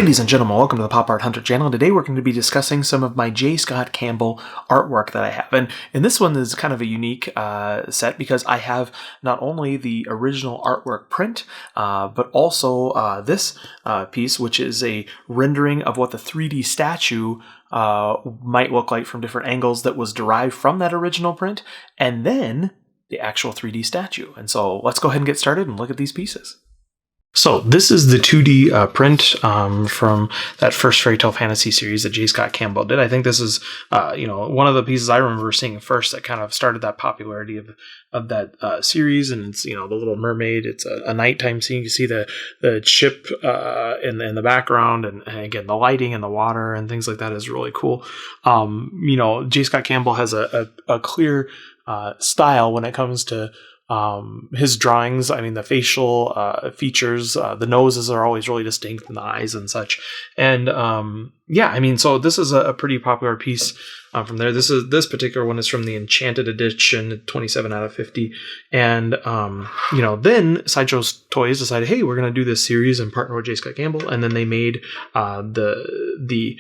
Ladies and gentlemen, welcome to the Pop Art Hunter channel. Today we're going to be discussing some of my J Scott Campbell artwork that I have. And this one is kind of a unique set because I have not only the original artwork print, but also this piece, which is a rendering of what the 3D statue might look like from different angles that was derived from that original print, and then the actual 3D statue. And so let's go ahead and get started and look at these pieces. So this is the 2D print from that first Fairytale Fantasy series that J Scott Campbell did. I think this is, one of the pieces I remember seeing first that kind of started that popularity of that series. And it's, the Little Mermaid. It's a nighttime scene. You see the ship in the background, and again the lighting and the water and things like that is really cool. J Scott Campbell has a clear style when it comes to his drawings. I mean, the facial features, the noses are always really distinct, and the eyes and such. And so this is a pretty popular piece from there. This particular one is from the Enchanted Edition, 27 out of 50. And then Sideshow Toys decided, hey, we're going to do this series and partner with J Scott Campbell, and then they made the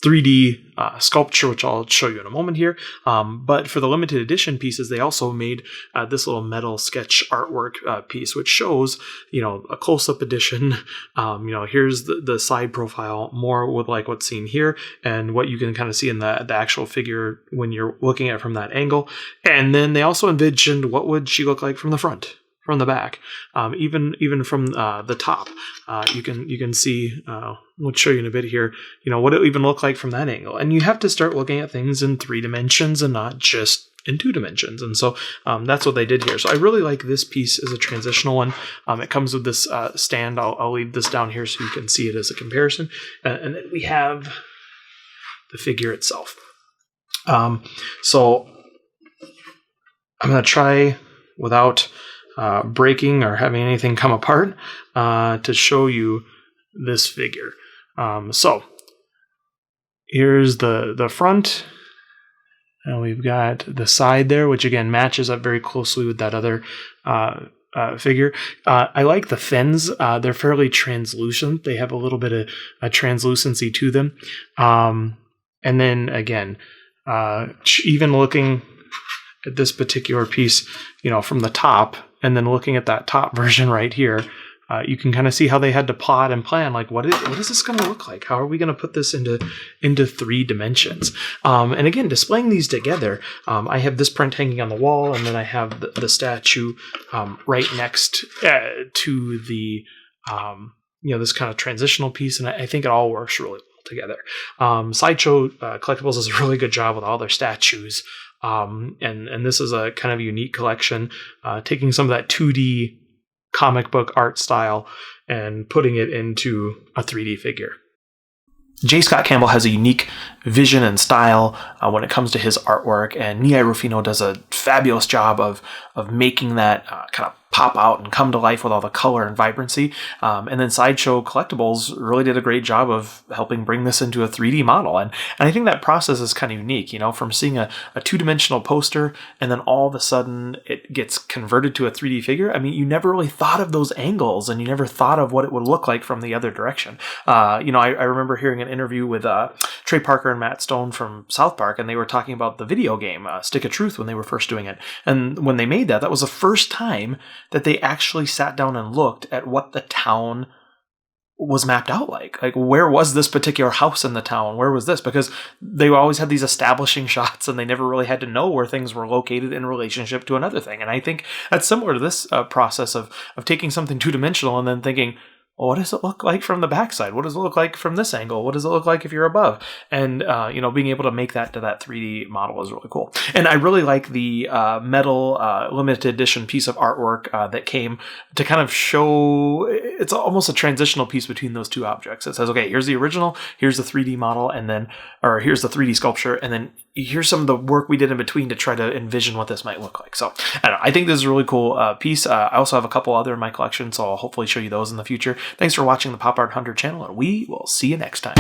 3D sculpture, which I'll show you in a moment here. But for the limited edition pieces, they also made this little metal sketch artwork piece, which shows, a close-up edition. Here's the side profile, more with like what's seen here, and what you can kind of see in the actual figure when you're looking at it from that angle. And then they also envisioned what would she look like from the front, from the back, even from the top. You can see, we'll show you in a bit here, what it even look like from that angle. And you have to start looking at things in 3 dimensions and not just in 2 dimensions. And so that's what they did here. So I really like this piece as a transitional one. It comes with this stand. I'll leave this down here so you can see it as a comparison. And then we have the figure itself. So I'm going to try, without breaking or having anything come apart, to show you this figure. So here's the front, and we've got the side there, which again matches up very closely with that other figure. I like the fins. They're fairly translucent. They have a little bit of a translucency to them. And then again, even looking at this particular piece, from the top, and then looking at that top version right here, you can kind of see how they had to plot and plan, like, what is this going to look like? How are we going to put this into 3 dimensions? And again, displaying these together, I have this print hanging on the wall, and then I have the statue right next to the, this kind of transitional piece, and I think it all works really well together. Sideshow Collectibles does a really good job with all their statues. And this is a kind of unique collection, taking some of that 2D comic book art style and putting it into a 3D figure. J Scott Campbell has a unique vision and style when it comes to his artwork, and Nei Ruffino does a fabulous job of making that kind of pop out and come to life with all the color and vibrancy. And then Sideshow Collectibles really did a great job of helping bring this into a 3D model. And I think that process is kind of unique, from seeing a 2-dimensional poster and then all of a sudden it gets converted to a 3D figure. I mean, you never really thought of those angles, and you never thought of what it would look like from the other direction. I remember hearing an interview with Trey Parker and Matt Stone from South Park, and they were talking about the video game Stick of Truth when they were first doing it. And when they made that was the first time that they actually sat down and looked at what the town was mapped out like. Like, where was this particular house in the town? Where was this? Because they always had these establishing shots, and they never really had to know where things were located in relationship to another thing. And I think that's similar to this process of taking something 2-dimensional and then thinking, well, what does it look like from the backside? What does it look like from this angle? What does it look like if you're above? And, being able to make that to that 3D model is really cool. And I really like the metal limited edition piece of artwork that came to kind of show, it's almost a transitional piece between those two objects. It says, okay, here's the original, here's the 3D model, or here's the 3D sculpture, and then here's some of the work we did in between to try to envision what this might look like. So I think this is a really cool piece. I also have a couple other in my collection, so I'll hopefully show you those in the future. Thanks for watching the Pop Art Hunter channel, and we will see you next time.